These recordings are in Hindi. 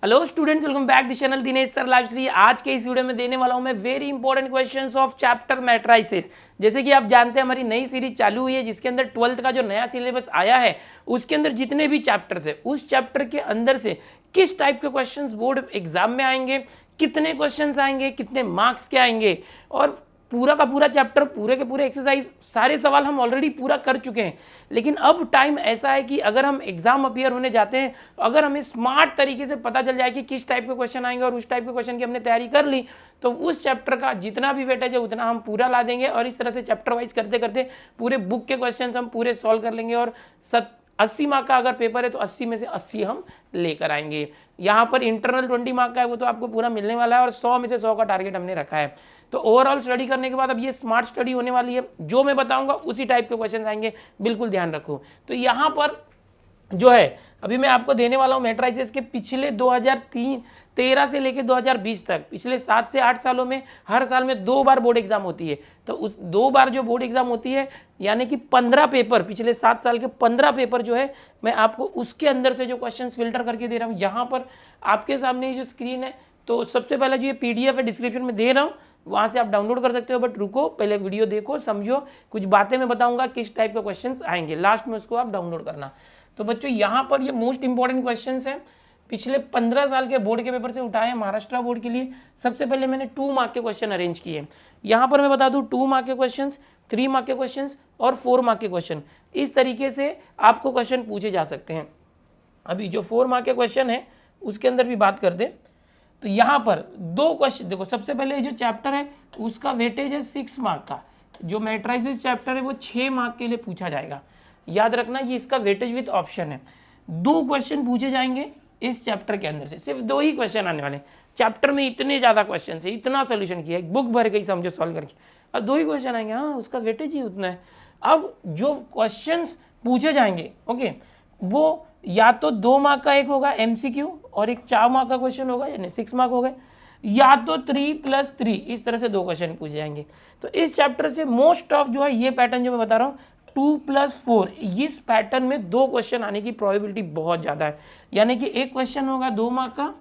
Hello students, welcome back to channel Dinesh sir lastly. आज के इस वीडियो में देने वाला हूं मैं very important questions of chapter matrices. जैसे कि आप जानते हैं हमारी नई सीरीज चालू हुई है जिसके अंदर 12th का जो नया सिलेबस आया है उसके अंदर जितने भी चैप्टर्स है उस चैप्टर के अंदर से किस टाइप के क्वेश्चंस बोर्ड एग्जाम में आएंगे, कितने क्वेश्चंस आएंगे, कितने मार्क्स के आएंगे और पूरा का पूरा चैप्टर, पूरे के पूरे एक्सरसाइज, सारे सवाल हम ऑलरेडी पूरा कर चुके हैं। लेकिन अब टाइम ऐसा है कि अगर हम एग्जाम अपीयर होने जाते हैं, अगर हमें स्मार्ट तरीके से पता चल जाए कि किस टाइप के क्वेश्चन आएंगे और उस टाइप के क्वेश्चन की हमने तैयारी कर ली, तो उस चैप्टर का जितना भी वेटेज है उतना हम पूरा ला देंगे और इस तरह से चैप्टर वाइज करते करते पूरे बुक के क्वेश्चन हम पूरे सॉल्व कर लेंगे और 80 मार्क का अगर पेपर है तो 80 में से 80 हम लेकर आएंगे। यहाँ पर इंटरनल 20 मार्क का है वो तो आपको पूरा मिलने वाला है और 100 में से 100 का टारगेट हमने रखा है। तो ओवरऑल स्टडी करने के बाद अब ये स्मार्ट स्टडी होने वाली है, जो मैं बताऊंगा उसी टाइप के क्वेश्चन आएंगे, बिल्कुल ध्यान रखो। तो यहाँ पर जो है अभी मैं आपको देने वाला हूँ मैट्राइसेस के पिछले 2013 से लेकर 2020 तक पिछले 7 से 8 सालों में हर साल में 2 बार बोर्ड एग्जाम होती है। तो उस 2 बार जो बोर्ड एग्जाम होती है यानी कि 15 पेपर, पिछले 7 साल के 15 पेपर जो है मैं आपको उसके अंदर से जो क्वेश्चन फिल्टर करके दे रहा हूँ। यहाँ पर आपके सामने ये जो स्क्रीन है, तो सबसे पहले जो ये PDF है डिस्क्रिप्शन में दे रहा हूँ, वहाँ से आप डाउनलोड कर सकते हो। बट रुको, पहले वीडियो देखो, समझो, कुछ बातें मैं बताऊंगा किस टाइप के क्वेश्चंस आएंगे, लास्ट में उसको आप डाउनलोड करना। तो बच्चों यहाँ पर ये मोस्ट इंपॉर्टेंट क्वेश्चंस हैं, पिछले 15 साल के बोर्ड के पेपर से उठाए हैं महाराष्ट्र बोर्ड के लिए। सबसे पहले मैंने 2 मार्क के क्वेश्चन अरेंज किए हैं। यहाँ पर मैं बता दूँ 2 मार्क के क्वेश्चन, 3 मार्क के क्वेश्चन और 4 मार्क के क्वेश्चन, इस तरीके से आपको क्वेश्चन पूछे जा सकते हैं। अभी जो 4 मार्क के क्वेश्चन है उसके अंदर भी बात कर दें तो यहाँ पर 2 क्वेश्चन देखो। सबसे पहले जो चैप्टर है उसका वेटेज है 6 मार्क का। जो मैट्राइसेस चैप्टर है वो 6 मार्क के लिए पूछा जाएगा, याद रखना ये इसका वेटेज विद ऑप्शन है। 2 क्वेश्चन पूछे जाएंगे इस चैप्टर के अंदर से, सिर्फ 2 ही क्वेश्चन आने वाले। चैप्टर में इतने ज़्यादा क्वेश्चन है, इतना सोल्यूशन किया है, बुक भर गई समझो सॉल्व करके, और 2 ही क्वेश्चन आएंगे। हाँ, उसका वेटेज ही उतना है। अब जो क्वेश्चन पूछे जाएंगे ओके, वो या तो 2 मार्क का एक होगा MCQ और एक 4 मार्क का क्वेश्चन होगा, यानी 6 मार्क हो गए, या तो 3+3, इस तरह से 2 क्वेश्चन पूछे जाएंगे। तो इस चैप्टर से मोस्ट ऑफ जो है ये पैटर्न जो मैं बता रहा हूँ 2+4, इस पैटर्न में 2 क्वेश्चन आने की प्रोबेबिलिटी बहुत ज़्यादा है। यानी कि एक क्वेश्चन होगा 2 मार्क का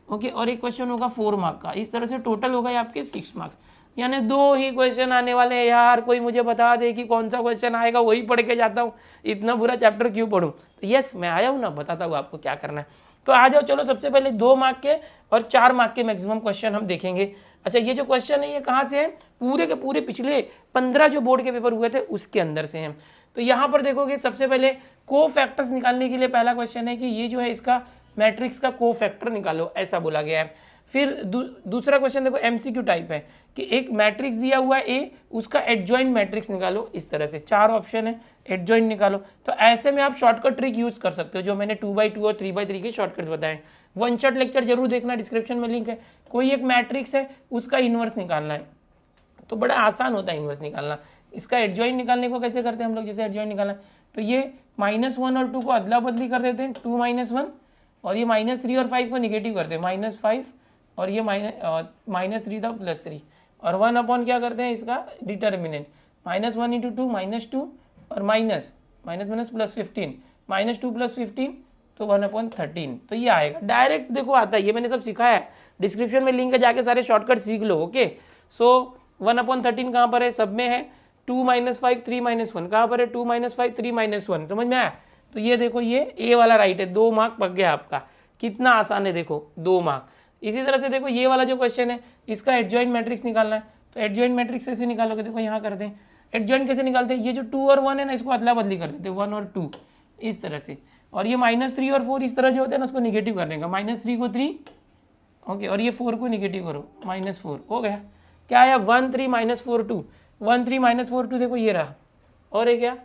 ओके और एक क्वेश्चन होगा 4 मार्क का, इस तरह से टोटल होगा आपके 6 मार्क्स। यानी 2 ही क्वेश्चन आने वाले हैं। यार कोई मुझे बता दे कि कौन सा क्वेश्चन आएगा, वही पढ़ के जाता हूँ, इतना बुरा चैप्टर क्यों पढ़ूँ। तो यस, मैं आया हूँ ना, बताता हूँ आपको क्या करना है। तो आ जाओ, चलो सबसे पहले 2 मार्क के और 4 मार्क के मैक्सिमम क्वेश्चन हम देखेंगे। अच्छा, ये जो क्वेश्चन है ये कहाँ से है? पूरे के पूरे पिछले 15 जो बोर्ड के पेपर हुए थे उसके अंदर से हैं। तो यहाँ पर देखोगे सबसे पहले को फैक्टर्स निकालने के लिए पहला क्वेश्चन है कि ये जो है इसका मैट्रिक्स का को फैक्टर निकालो, ऐसा बोला गया है। फिर दूसरा क्वेश्चन देखो MCQ टाइप है कि एक मैट्रिक्स दिया हुआ है A, उसका एडजॉइंट मैट्रिक्स निकालो, इस तरह से 4 ऑप्शन है, एडजॉइंट निकालो। तो ऐसे में आप शॉर्टकट ट्रिक यूज कर सकते हो, जो मैंने 2x2 और 3x3 के शॉर्टकट्स बताए। वन शॉट लेक्चर जरूर देखना, डिस्क्रिप्शन में लिंक है। कोई एक मैट्रिक्स है उसका इन्वर्स निकालना है, तो बड़ा आसान होता है इन्वर्स निकालना। इसका एडजॉइंट निकालने को कैसे करते हैं हम लोग, जैसे एडजॉइंट निकालना तो ये -1 और 2 को अदला बदली कर देते हैं, 2 - 1, और ये -3 और 5 को निगेटिव करते हैं, -5, और ये -3 था +3, और 1 अपॉन क्या करते हैं इसका डिटर्मिनेंट, -1 × 2 -2 और माइनस +15, -2 + 15 तो 1/13। तो ये आएगा डायरेक्ट, देखो आता है, ये मैंने सब सिखाया है, डिस्क्रिप्शन में लिंक है, जाके सारे शॉर्टकट सीख लो ओके। सो 1/13 कहाँ पर है, सब में है। 2 - 5 3 - 1 कहाँ पर है, 2 - 5 3 - 1, समझ में आया। तो ये देखो ये A वाला राइट है, 2 मार्क पक गया आपका, कितना आसान है देखो, 2 मार्क। इसी तरह से देखो ये वाला जो क्वेश्चन है इसका एडजॉइंट मैट्रिक्स निकालना है, तो एडजॉइंट मैट्रिक्स कैसे निकालोगे, देखो यहाँ करते हैं। एडजॉइंट कैसे निकालते हैं, ये जो 2 और 1 है ना इसको अदला बदली कर देते हैं, 1 और 2 इस तरह से, और ये -3 और 4 इस तरह जो होते हैं ना उसको निगेटिव करने का, -3 को 3 ओके और ये 4 को निगेटिव करो, -4 हो गया। क्या आया, 1 3 -4 2, 1 3 -4 2 देखो ये रहा, और ये क्या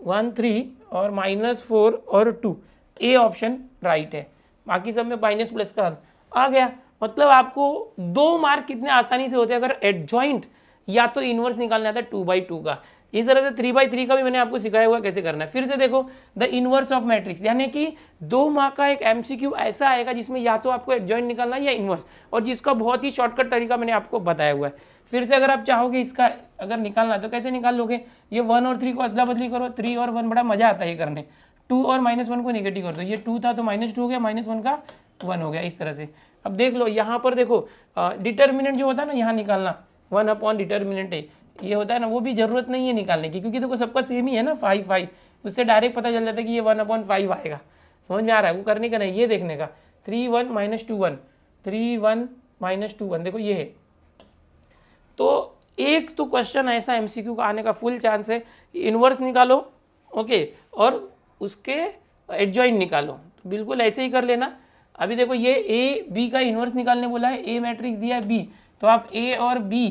1 3 और -4 और 2, A ऑप्शन राइट है, बाकी सब में माइनस प्लस का आ गया। मतलब आपको 2 मार्क कितने आसानी से होते हैं अगर एडजॉइंट या तो इनवर्स निकालना था 2/2 का। इस तरह से 3/3 का भी मैंने आपको सिखाया हुआ कैसे करना है। फिर से देखो द इनवर्स ऑफ मैट्रिक्स, यानी कि 2 मार्क का एक MCQ ऐसा आएगा जिसमें या तो आपको एडजॉइंट निकालना है या इनवर्स, और जिसका बहुत ही शॉर्टकट तरीका मैंने आपको बताया हुआ है। फिर से अगर आप चाहोगे इसका अगर निकालना तो कैसे निकाल लोगे, ये 1 और 3 को अदला बदली करो, 3 और 1 बड़ा मजा आता है ये करने, 2 और -1 को निगेटिव कर दो, ये 2 था तो -2 हो गया, -1 का 1 हो गया इस तरह से। अब देख लो यहाँ पर देखो डिटर्मिनेंट जो होता है ना यहाँ निकालना 1 अपॉन डिटर्मिनेंट ए ये होता है ना, वो भी ज़रूरत नहीं है निकालने की, क्योंकि देखो सबका सेम ही है ना 5 5, उससे डायरेक्ट पता चल जाता है कि ये 1 अपॉन 5 आएगा। समझ में आ रहा है? वो करने का नहीं, ये देखने का 3 1 माइनस 2 1 3 1 माइनस 2 1 देखो ये है। तो एक तो क्वेश्चन ऐसा एमसीक्यू का आने का फुल चांस है, इन्वर्स निकालो ओके और उसके एडजॉइंट निकालो, तो बिल्कुल ऐसे ही कर लेना। अभी देखो ये ए बी का इन्वर्स निकालने बोला है, ए मैट्रिक्स दिया है बी, तो आप ए और बी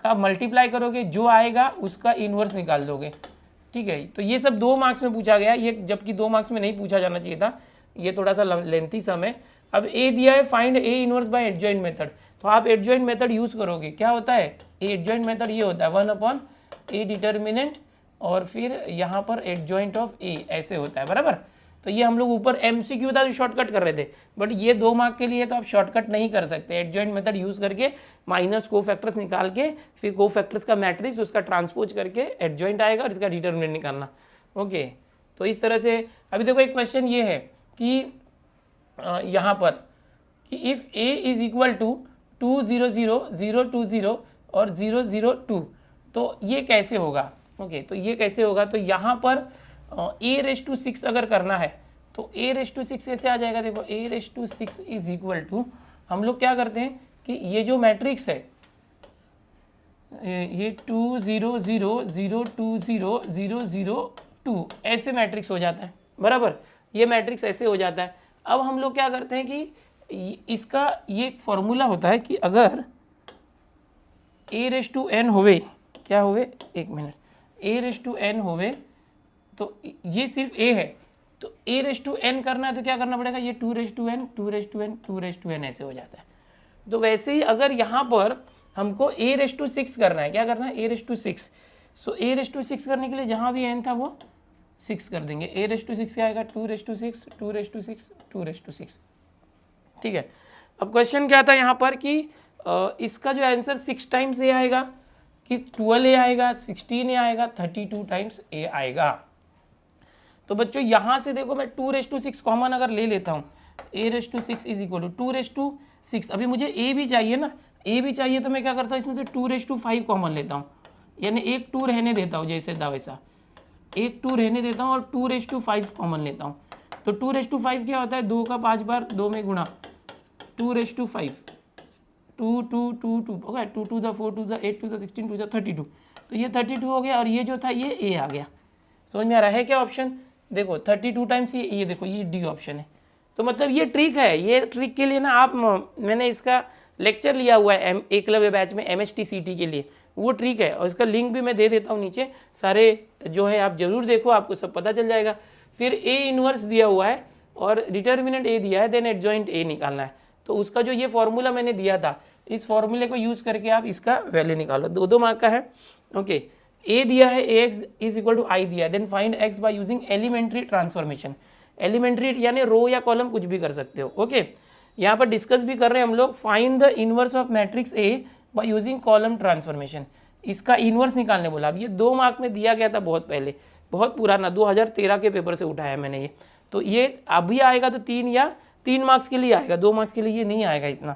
का मल्टीप्लाई करोगे, जो आएगा उसका इन्वर्स निकाल दोगे। ठीक है, तो ये सब 2 मार्क्स में पूछा गया, ये जबकि 2 मार्क्स में नहीं पूछा जाना चाहिए था, ये थोड़ा सा लेंथी सम है। अब ए दिया है find A inverse bye adjoint method, तो आप एडजॉइंट मेथड यूज़ करोगे। क्या होता है एडजॉइंट मेथड? ये होता है 1 अपॉन ए डिटर्मिनेंट और फिर यहाँ पर एडजॉइंट ऑफ ए, ऐसे होता है बराबर। तो ये हम लोग ऊपर एमसीक्यू था जो शॉर्टकट कर रहे थे, बट ये 2 मार्क के लिए तो आप शॉर्टकट नहीं कर सकते। एडजॉइंट मेथड यूज़ करके माइनस कोफैक्टर्स निकाल के फिर कोफैक्टर्स का मैट्रिक्स उसका ट्रांसपोज करके एडजॉइंट आएगा और इसका डिटर्मिनेंट निकालना। ओके, तो इस तरह से अभी देखो एक क्वेश्चन ये है कि यहाँ पर कि if A is equal to 2 0 0 0 2 0 और 0 0 2, तो ये कैसे होगा? ओके, तो ये कैसे होगा? तो यहाँ पर a�6 अगर करना है तो a�6 कैसे आ जाएगा? देखो a�6 इज इक्वल टू, हम लोग क्या करते हैं कि ये जो मैट्रिक्स है ये 2 0 0 0 2 0 0 0 2 ऐसे मैट्रिक्स हो जाता है बराबर, ये मैट्रिक्स ऐसे हो जाता है। अब हम लोग क्या करते हैं कि इसका ये एक फॉर्मूला होता है कि अगर a⁴n होवे, क्या होवे, एक मिनट, a⁴n होवे तो ये सिर्फ a है, तो a⁴n करना है तो क्या करना पड़ेगा? ये 2⁴n 2⁴n 2⁴n ऐसे हो जाता है। तो वैसे ही अगर यहाँ पर हमको a�6 करना है, क्या करना है? a�6, सो a�6 करने के लिए जहाँ भी n था वो 6 कर देंगे। a�6 क्या आएगा? 2�6 2�6 2�6। ठीक है, अब क्वेश्चन क्या था यहाँ पर कि इसका जो आंसर 6 टाइम्स a आएगा कि 12a आएगा, 16a आएगा, 32 टाइम्स a आएगा। तो बच्चों यहाँ से देखो मैं 2�6 कॉमन अगर ले लेता हूँ, a�6 इज इक्वल टू 2�6, अभी मुझे a भी चाहिए ना, a भी चाहिए तो मैं क्या करता हूँ इसमें से 2⁵ कॉमन लेता हूँ, यानी एक 2 रहने देता हूँ, जैसे था वैसा एक 2 रहने देता हूँ और 2⁵ कॉमन लेता हूँ। तो 2⁵ क्या होता है? 2 का 5 बार 2 में गुणा, 2⁵ 2 2 2 2 ओके, 2 2 ज़ा 4 2 ज़ा 8 2 ज़ा 16 2 ज़ा 32, तो ये 32 हो गया और ये जो था ये a आ गया। समझ में आ रहा है क्या ऑप्शन? देखो 32 टाइम्स ये देखो ये डी ऑप्शन है। तो मतलब ये ट्रिक है, ये ट्रिक के लिए ना आप मैंने इसका लेक्चर लिया हुआ है एकलव्य बैच में MHTCT के लिए, वो ट्रिक है और इसका लिंक भी मैं दे देता हूँ नीचे, सारे जो है आप जरूर देखो, आपको सब पता चल जाएगा। फिर ए इन्वर्स दिया हुआ है और डिटर्मिनेंट ए दिया है, देन एडजॉइंट ए निकालना है। तो उसका जो ये फॉर्मूला मैंने दिया था, इस फॉर्मूले को यूज़ करके आप इसका वैल्यू निकालो। 2 मार्क का है। ओके, ए दिया है ax is equal to I दिया है, then find x by using elementary transformation. Elementary यानी रो या कॉलम कुछ भी कर सकते हो। ओके, यहाँ पर डिस्कस भी कर रहे हैं हम लोग, find the inverse of matrix A by using column transformation, इसका इनवर्स निकालने बोला। अब ये 2 मार्क में दिया गया था बहुत पहले, बहुत पुराना 2013 के पेपर से उठाया मैंने ये, तो ये अभी आएगा तो 3 मार्क्स के लिए आएगा, 2 मार्क्स के लिए ये नहीं आएगा इतना।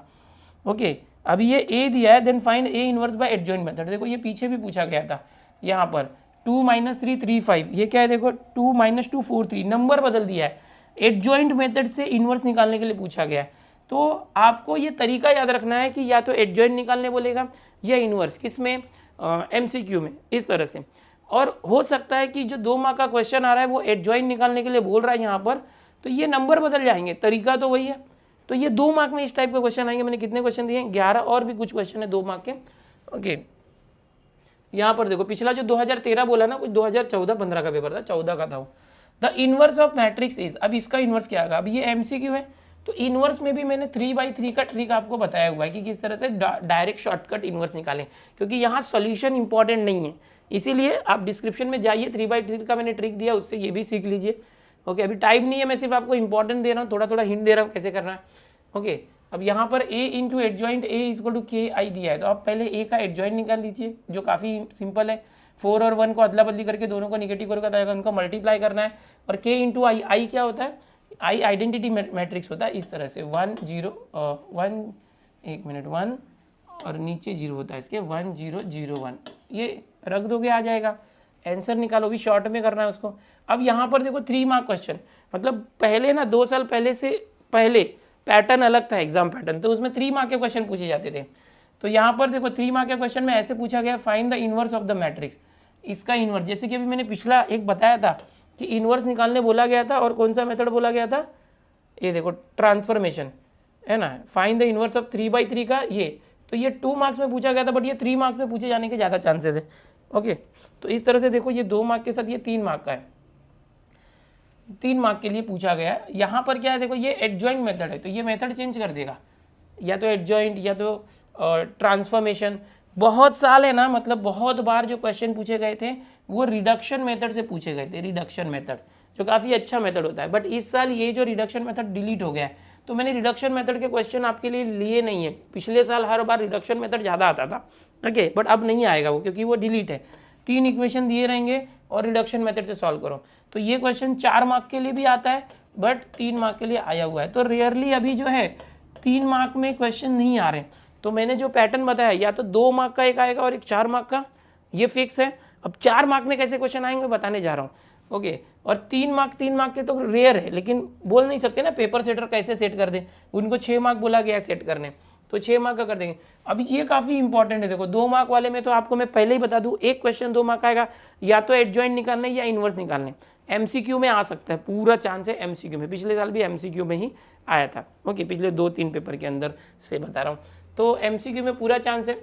ओके, अभी ये ए दिया है, then find A inverse by adjoint method. देखो ये पीछे भी पूछा गया था, यहाँ पर 2 - 3 3 5, ये क्या है? देखो 2 - 2 4 3, नंबर बदल दिया है। एडजॉइंट मेथड से इन्वर्स निकालने के लिए पूछा गया है, तो आपको ये तरीका याद रखना है कि या तो एडजॉइंट निकालने बोलेगा या इन्वर्स, किसमें? MCQ में, इस तरह से। और हो सकता है कि जो 2 मार्क का क्वेश्चन आ रहा है वो एडजॉइंट निकालने के लिए बोल रहा है यहाँ पर, तो ये नंबर बदल जाएंगे, तरीका तो वही है। तो ये 2 मार्क में इस टाइप के क्वेश्चन आएंगे। मैंने कितने क्वेश्चन दिए? 11, और भी कुछ क्वेश्चन है 2 मार्क के। ओके, यहाँ पर देखो पिछला जो 2013 बोला ना, कुछ 2014-15 का पेपर था, 14 का था वो। The inverse of matrix is, अब इसका इनवर्स क्या आएगा? अब ये MCQ है, तो इनवर्स में भी मैंने 3/3 का ट्रिक आपको बताया हुआ है कि किस तरह से डायरेक्ट शॉर्टकट इनवर्स निकालें, क्योंकि यहाँ सॉल्यूशन इंपॉर्टेंट नहीं है, इसीलिए आप डिस्क्रिप्शन में जाइए, 3/3 का मैंने ट्रिक दिया, उससे ये भी सीख लीजिए। ओके, अभी टाइम नहीं है, मैं सिर्फ आपको इंपॉर्टेंट दे रहा हूँ, थोड़ा थोड़ा हिंट दे रहा हूँ कैसे करना है। ओके, अब यहाँ पर a into adjoint a equal to KI दिया है, तो आप पहले a का एडजॉइंट निकाल लीजिए, जो काफ़ी सिंपल है। 4 और 1 को अदला बदली करके दोनों को निगेटिव करके उनको मल्टीप्लाई करना है, और k इंटू आई, आई क्या होता है? आई आइडेंटिटी मैट्रिक्स होता है इस तरह से 1 0 1 एक मिनट 1 और नीचे 0 होता है इसके 1 0 0 1 ये रख दोगे आ जाएगा। आंसर निकालो, भी शॉर्ट में करना है उसको। अब यहाँ पर देखो 3 मार्क क्वेश्चन, मतलब पहले ना 2 साल पहले से पहले पैटर्न अलग था एग्जाम पैटर्न, तो उसमें 3 मार्क के क्वेश्चन पूछे जाते थे। तो यहाँ पर देखो 3 मार्क के क्वेश्चन में ऐसे पूछा गया find the inverse of the matrix, इसका इनवर्स, जैसे कि अभी मैंने पिछला एक बताया था कि इनवर्स निकालने बोला गया था और कौन सा मेथड बोला गया था, ये देखो ट्रांसफॉर्मेशन है ना, फाइंड द इनवर्स ऑफ 3/3 का ये, तो ये 2 मार्क्स में पूछा गया था, बट ये 3 मार्क्स में पूछे जाने के ज़्यादा चांसेस है। ओके, तो इस तरह से देखो ये 2 मार्क के साथ ये 3 मार्क का है, 3 मार्क के लिए पूछा गया है। यहाँ पर क्या है देखो, ये एडजॉइंट मेथड है, तो ये मेथड चेंज कर देगा, या तो एडजॉइंट या तो ट्रांसफॉर्मेशन। बहुत साल है ना, मतलब बहुत बार जो क्वेश्चन पूछे गए थे वो रिडक्शन मेथड से पूछे गए थे, रिडक्शन मेथड जो काफ़ी अच्छा मेथड होता है, बट इस साल ये जो रिडक्शन मेथड डिलीट हो गया है, तो मैंने रिडक्शन मेथड के क्वेश्चन आपके लिए लिए नहीं है। पिछले साल हर बार रिडक्शन मेथड ज़्यादा आता था, ओके, बट अब नहीं आएगा वो, क्योंकि वो डिलीट है। 3 इक्वेशन दिए रहेंगे और रिडक्शन मेथड से सॉल्व करो, तो ये क्वेश्चन 4 मार्क के लिए भी आता है, बट 3 मार्क के लिए आया हुआ है। तो रेयरली अभी जो है 3 मार्क में क्वेश्चन नहीं आ रहे, तो मैंने जो पैटर्न बताया या तो 2 मार्क का एक आएगा और एक 4 मार्क का, ये फिक्स है। अब 4 मार्क में कैसे क्वेश्चन आएंगे बताने जा रहा हूँ, ओके। और 3 मार्क के तो रेयर है, लेकिन बोल नहीं सकते ना पेपर सेटर कैसे सेट कर दे, उनको 6 मार्क बोला गया है सेट करने, तो 6 मार्क का कर देंगे। अभी ये काफ़ी इंपॉर्टेंट है, देखो 2 मार्क वाले में तो आपको मैं पहले ही बता दूँ, एक क्वेश्चन 2 मार्क आएगा, या तो एडजॉइंट निकालने या इनवर्स निकालने। MCQ में आ सकता है, पूरा चांस है MCQ में, पिछले साल भी MCQ में ही आया था, ओके, पिछले 2-3 पेपर के अंदर से बता रहा हूँ, तो MCQ में पूरा चांस है।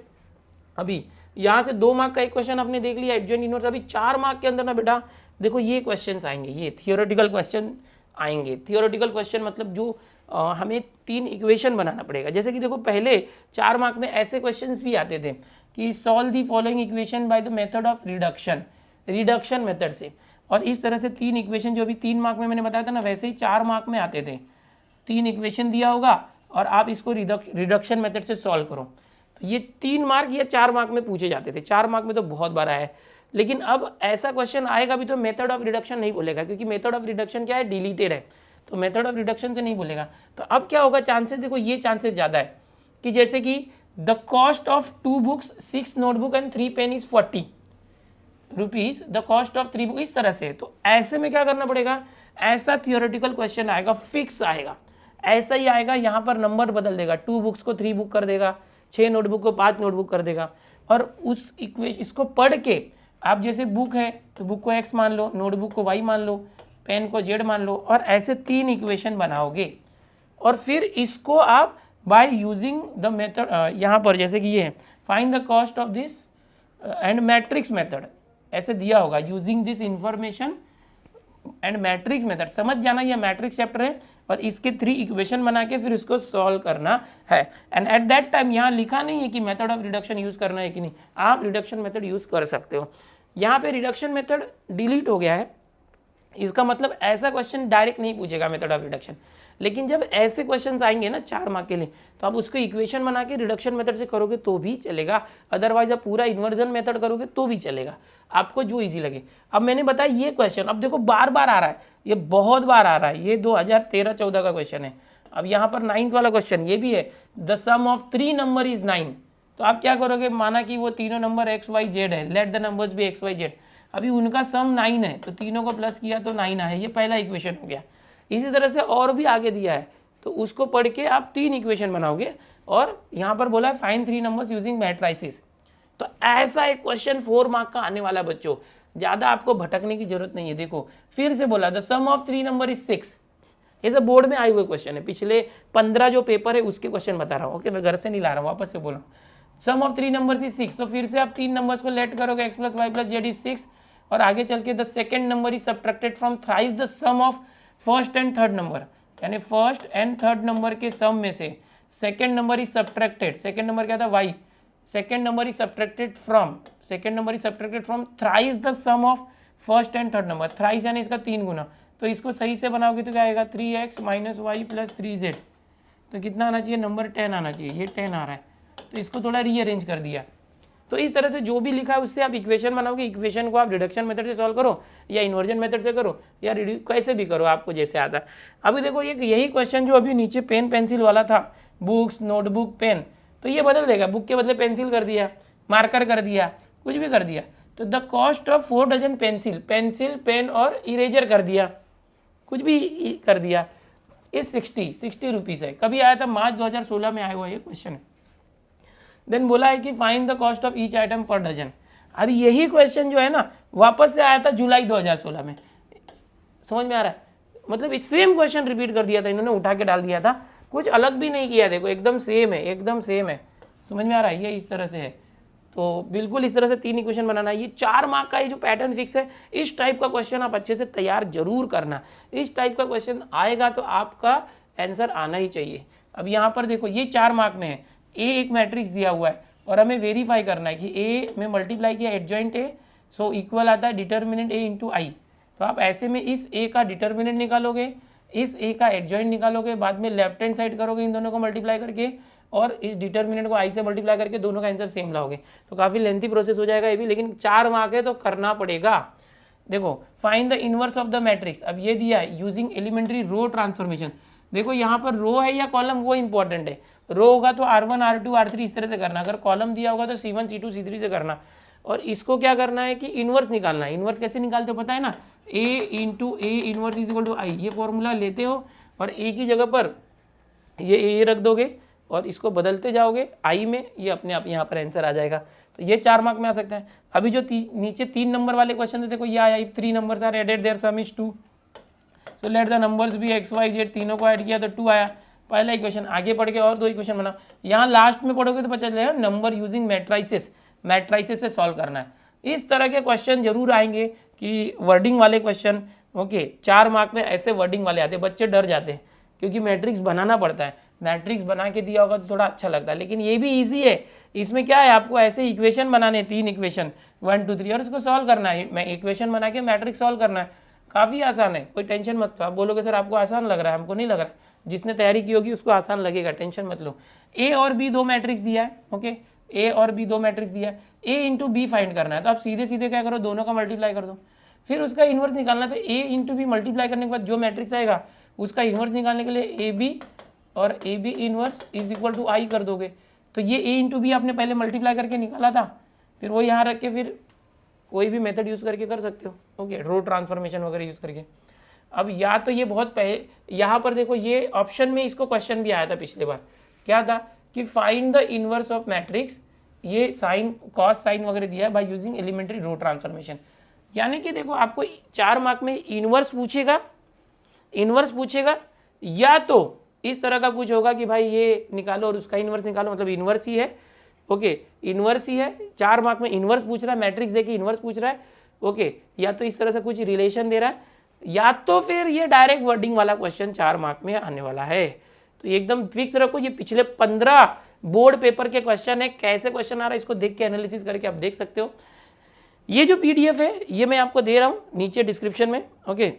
अभी यहाँ से 2 मार्क का एक क्वेश्चन आपने देख लिया एडजॉइंट इनवर्स, अभी 4 मार्क के अंदर ना बेटा देखो ये क्वेश्चंस आएंगे, ये थियोरेटिकल क्वेश्चन आएंगे। थियोरेटिकल क्वेश्चन मतलब जो हमें 3 इक्वेशन बनाना पड़ेगा, जैसे कि देखो पहले 4 मार्क में ऐसे क्वेश्चंस भी आते थे कि solve the following equation by the method of reduction, reduction method से, और इस तरह से 3 इक्वेशन जो अभी 3 मार्क में मैंने बताया था ना, वैसे ही 4 मार्क में आते थे। 3 इक्वेशन दिया होगा और आप इसको रिडक्शन मेथड से सॉल्व करो, तो ये 3 मार्क या 4 मार्क में पूछे जाते थे। 4 मार्क में तो बहुत बार आया है, लेकिन अब ऐसा क्वेश्चन आएगा भी तो मेथड ऑफ रिडक्शन नहीं बोलेगा, क्योंकि मेथड ऑफ रिडक्शन क्या है, डिलीटेड है, तो मेथड ऑफ रिडक्शन से नहीं बोलेगा। तो अब क्या होगा चांसेस, देखो ये चांसेस ज़्यादा है कि जैसे कि the cost of 2 books 6 notebook and 3 pen is 40 rupees, the cost of 3 book, इस तरह से। तो ऐसे में क्या करना पड़ेगा, ऐसा थियोरेटिकल क्वेश्चन आएगा, फिक्स आएगा, ऐसा ही आएगा, यहाँ पर नंबर बदल देगा, 2 बुक्स को 3 बुक कर देगा, 6 नोटबुक को 5 नोटबुक कर देगा, और उस इसको पढ़ के आप जैसे बुक है तो बुक को x मान लो, नोटबुक को y मान लो, पेन को z मान लो, और ऐसे 3 इक्वेशन बनाओगे, और फिर इसको आप बाय यूजिंग द मेथड, यहाँ पर जैसे कि ये है find the cost of this and matrix method, ऐसे दिया होगा using this information and matrix method, समझ जाना ये मैट्रिक्स चैप्टर है, और इसके 3 इक्वेशन बना के फिर उसको सॉल्व करना है। एंड एट दैट टाइम यहाँ लिखा नहीं है कि मेथड ऑफ रिडक्शन यूज़ करना है कि नहीं, आप रिडक्शन मेथड यूज़ कर सकते हो। यहाँ पे रिडक्शन मेथड डिलीट हो गया है, इसका मतलब ऐसा क्वेश्चन डायरेक्ट नहीं पूछेगा मेथड ऑफ रिडक्शन, लेकिन जब ऐसे क्वेश्चंस आएंगे ना 4 मार्क के लिए, तो आप उसको इक्वेशन बना के रिडक्शन मेथड से करोगे तो भी चलेगा, अदरवाइज आप पूरा इन्वर्जन मेथड करोगे तो भी चलेगा, आपको जो इजी लगे। अब मैंने बताया ये क्वेश्चन, अब देखो बार बार आ रहा है, ये बहुत बार आ रहा है, ये 2013-14 का क्वेश्चन है। अब यहाँ पर 9th वाला क्वेश्चन ये भी है, the sum of 3 number is 9, तो आप क्या करोगे, माना कि वो तीनों नंबर XYZ है, लेट द नंबर्स भी XYZ, अभी उनका सम 9 है, तो तीनों को प्लस किया तो 9 आया, ये पहला इक्वेशन हो गया। इसी तरह से और भी आगे दिया है, तो उसको पढ़ के आप 3 इक्वेशन बनाओगे, और यहाँ पर बोला है फाइंड 3 नंबर्स यूजिंग मैट्राइसिस। तो ऐसा एक क्वेश्चन 4 मार्क का आने वाला बच्चों, ज़्यादा आपको भटकने की जरूरत नहीं है। देखो फिर से बोला the sum of 3 number is 6, ये सब बोर्ड में आए हुए क्वेश्चन है, पिछले 15 जो पेपर है उसके क्वेश्चन बता रहा हूँ, ओके, मैं घर से नहीं ला रहा हूँ, वापस से बोल रहा हूँ। सम ऑफ 3 नंबर्स इज 6, तो फिर से आप 3 नंबर्स को लेट करोगे, x + y + z इज 6, और आगे चल के the second number is subtracted from thrice the sum of first and third number, यानी फर्स्ट एंड थर्ड नंबर के सम में से second number is subtracted, second number क्या था y, second number is subtracted from thrice the sum of first and third number, thrice यानी इसका 3 गुना, तो इसको सही से बनाओगे तो क्या आएगा 3x - y + 3z, तो कितना आना चाहिए नंबर 10 आना चाहिए, ये 10 आ रहा है, तो इसको थोड़ा रीअरेंज कर दिया, तो इस तरह से जो भी लिखा है उससे आप इक्वेशन बनाओगे, इक्वेशन को आप रिडक्शन मेथड से सॉल्व करो या इन्वर्जन मेथड से करो या कैसे भी करो, आपको जैसे आता है। अभी देखो एक यही क्वेश्चन जो अभी नीचे पेन पेंसिल वाला था, बुक्स नोटबुक पेन, तो ये बदल देगा, बुक के बदले पेंसिल कर दिया, मार्कर कर दिया, कुछ भी कर दिया। तो the cost of 4 dozen pencil, pencil pen और इरेजर कर दिया, कुछ भी कर दिया, इस 60 रुपीज़ है। कभी आया था मार्च 2016 में आया हुआ ये क्वेश्चन है। देन बोला है कि find the cost of each item per dozen. अभी यही क्वेश्चन जो है ना वापस से आया था जुलाई 2016 में, समझ में आ रहा है? मतलब सेम क्वेश्चन रिपीट कर दिया था इन्होंने, उठा के डाल दिया था, कुछ अलग भी नहीं किया। देखो एकदम सेम है, एकदम सेम है, समझ में आ रहा है? ये इस तरह से है, तो बिल्कुल इस तरह से 3 इक्वेशन बनाना है। ये 4 मार्क का ये जो पैटर्न फिक्स है, इस टाइप का क्वेश्चन आप अच्छे से तैयार जरूर करना। इस टाइप का क्वेश्चन आएगा तो आपका आंसर आना ही चाहिए। अब यहाँ पर देखो ये 4 मार्क में है, ए एक मैट्रिक्स दिया हुआ है और हमें वेरीफाई करना है कि ए में मल्टीप्लाई किया एडजॉइंट ए, सो इक्वल आता है डिटर्मिनेंट ए इंटू आई। तो आप ऐसे में इस ए का डिटर्मिनेंट निकालोगे, इस ए का एडजॉइंट निकालोगे, बाद में लेफ्ट हैंड साइड करोगे इन दोनों को मल्टीप्लाई करके, और इस डिटर्मिनेंट को आई से मल्टीप्लाई करके दोनों का आंसर सेम लाओगे। तो काफ़ी लेंथी प्रोसेस हो जाएगा ये भी, लेकिन 4 मार्क है तो करना पड़ेगा। देखो find the inverse of the matrix, अब ये दिया है यूजिंग एलिमेंट्री रो ट्रांसफॉर्मेशन। देखो यहाँ पर रो है या कॉलम, वो इंपॉर्टेंट है। रो होगा तो R1 R2 R3 इस तरह से करना, अगर कॉलम दिया होगा तो C1 C2 C3 से करना। और इसको क्या करना है कि इनवर्स निकालना है। इनवर्स कैसे निकालते हो पता है ना, A into A inverse is equal to I. ये फॉर्मूला लेते हो और ए की जगह पर ये ए रख दोगे और इसको बदलते जाओगे आई में, ये अपने आप यहाँ पर आंसर आ जाएगा। तो ये 4 मार्क में आ सकता है। अभी जो नीचे 3 नंबर वाले क्वेश्चन थे, देखो ये आया, if 3 numbers are added their sum is 2, so let the numbers be X Y Z, तीनों को ऐड किया तो 2 आया, पहला इक्वेशन। आगे पढ़ के और 2 इक्वेशन बना, यहाँ लास्ट में पढ़ोगे तो पता चलेगा नंबर यूजिंग मैट्राइसिस, मैट्राइसिस से सॉल्व करना है। इस तरह के क्वेश्चन जरूर आएंगे कि वर्डिंग वाले क्वेश्चन, ओके 4 मार्क में ऐसे वर्डिंग वाले आते हैं, बच्चे डर जाते हैं क्योंकि मैट्रिक्स बनाना पड़ता है। मैट्रिक्स बना के दिया होगा तो थोड़ा अच्छा लगता है, लेकिन ये भी ईजी है। इसमें क्या है, आपको ऐसे इक्वेशन बनाने, 3 इक्वेशन 1 2 3 और इसको सॉल्व करना है। मैं इक्वेशन बना के मैट्रिक्स सॉल्व करना है, काफ़ी आसान है, कोई टेंशन मत लो। आप बोलोगे सर आपको आसान लग रहा है, हमको नहीं लग रहा है। जिसने तैयारी की होगी उसको आसान लगेगा, टेंशन मत लो। ए और बी 2 मैट्रिक्स दिया है, ओके ए और बी 2 मैट्रिक्स दिया है, ए इंटू बी फाइंड करना है। तो आप सीधे सीधे क्या करो, दोनों का मल्टीप्लाई कर दो, फिर उसका इन्वर्स निकालना। तो ए इंटू बी मल्टीप्लाई करने के बाद जो मैट्रिक्स आएगा उसका इन्वर्स निकालने के लिए ए बी और A B inverse is equal to I कर दोगे। तो ये ए इंटू बी आपने पहले मल्टीप्लाई करके निकाला था, फिर वो यहाँ रख के फिर कोई भी मेथड यूज़ करके कर सकते हो, ओके रो ट्रांसफॉर्मेशन वगैरह यूज़ करके। अब या तो ये बहुत पहले, यहाँ पर देखो ये ऑप्शन में इसको क्वेश्चन भी आया था पिछले बार, क्या था कि find the inverse of matrix, ये साइन कॉस साइन वगैरह दिया है by using elementary row transformation. यानी कि देखो आपको 4 मार्क में इनवर्स पूछेगा, इनवर्स पूछेगा, या तो इस तरह का कुछ होगा कि भाई ये निकालो और उसका इनवर्स निकालो, मतलब इनवर्स ही है, ओके इनवर्स ही है। 4 मार्क में इनवर्स पूछ रहा है, मैट्रिक्स देके इनवर्स पूछ रहा है, ओके या तो इस तरह से कुछ रिलेशन दे रहा है, या तो फिर ये डायरेक्ट वर्डिंग वाला क्वेश्चन 4 मार्क में आने वाला है। तो एकदम फिक्स रखो, ये पिछले 15 बोर्ड पेपर के क्वेश्चन है, कैसे क्वेश्चन आ रहा है इसको देख के एनालिसिस करके आप देख सकते हो। ये जो पीडीएफ है ये मैं आपको दे रहा हूँ नीचे डिस्क्रिप्शन में, ओके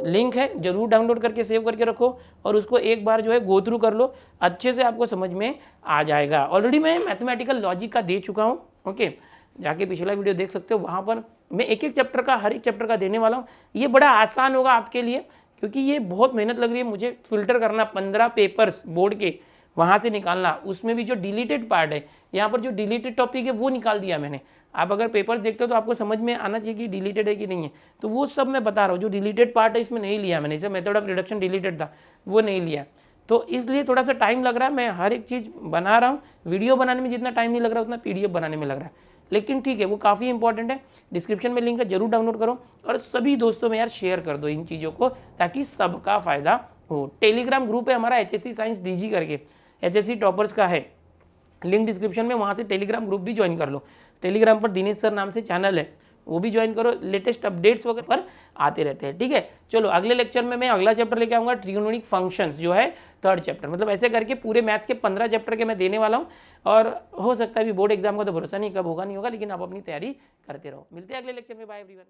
लिंक है, जरूर डाउनलोड करके सेव करके रखो और उसको एक बार जो है गो थ्रू कर लो, अच्छे से आपको समझ में आ जाएगा। ऑलरेडी मैं मैथमेटिकल लॉजिक का दे चुका हूँ, ओके जाके पिछला वीडियो देख सकते हो, वहाँ पर मैं एक एक चैप्टर का, हर एक चैप्टर का देने वाला हूँ। ये बड़ा आसान होगा आपके लिए क्योंकि ये बहुत मेहनत लग रही है मुझे फिल्टर करना 15 पेपर्स बोर्ड के, वहाँ से निकालना, उसमें भी जो डिलीटेड पार्ट है, यहाँ पर जो डिलीटेड टॉपिक है वो निकाल दिया मैंने। आप अगर पेपर्स देखते हो तो आपको समझ में आना चाहिए कि डिलीटेड है कि नहीं है, तो वो सब मैं बता रहा हूँ। जो डिलीटेड पार्ट है इसमें नहीं लिया मैंने, जैसे मेथड ऑफ रिडक्शन डिलीटेड था वो नहीं लिया, तो इसलिए थोड़ा सा टाइम लग रहा है। मैं हर एक चीज़ बना रहा हूँ, वीडियो बनाने में जितना टाइम नहीं लग रहा उतना पीडीएफ बनाने में लग रहा है, लेकिन ठीक है वो काफ़ी इंपॉर्टेंट है। डिस्क्रिप्शन में लिंक है, जरूर डाउनलोड करो और सभी दोस्तों में यार शेयर कर दो इन चीज़ों को ताकि सबका फ़ायदा हो। टेलीग्राम ग्रुप है हमारा HSC साइंस DG करके, HSC टॉपर्स का है, लिंक डिस्क्रिप्शन में, वहाँ से टेलीग्राम ग्रुप भी ज्वाइन कर लो। टेलीग्राम पर दिनेश सर नाम से चैनल है, वो भी ज्वाइन करो, लेटेस्ट अपडेट्स वगैरह पर आते रहते हैं। ठीक है, चलो अगले लेक्चर में मैं अगला चैप्टर लेके आऊँगा, ट्रिगोनोमेट्रिक फंक्शंस जो है 3rd चैप्टर। मतलब ऐसे करके पूरे मैथ्स के 15 चैप्टर के मैं देने वाला हूँ और हो सकता है भी बोर्ड एग्जाम का तो भरोसा नहीं, कब होगा नहीं होगा, लेकिन आप अपनी तैयारी करते रहो। मिलते हैं अगले लेक्चर में, बाय एवरीवन।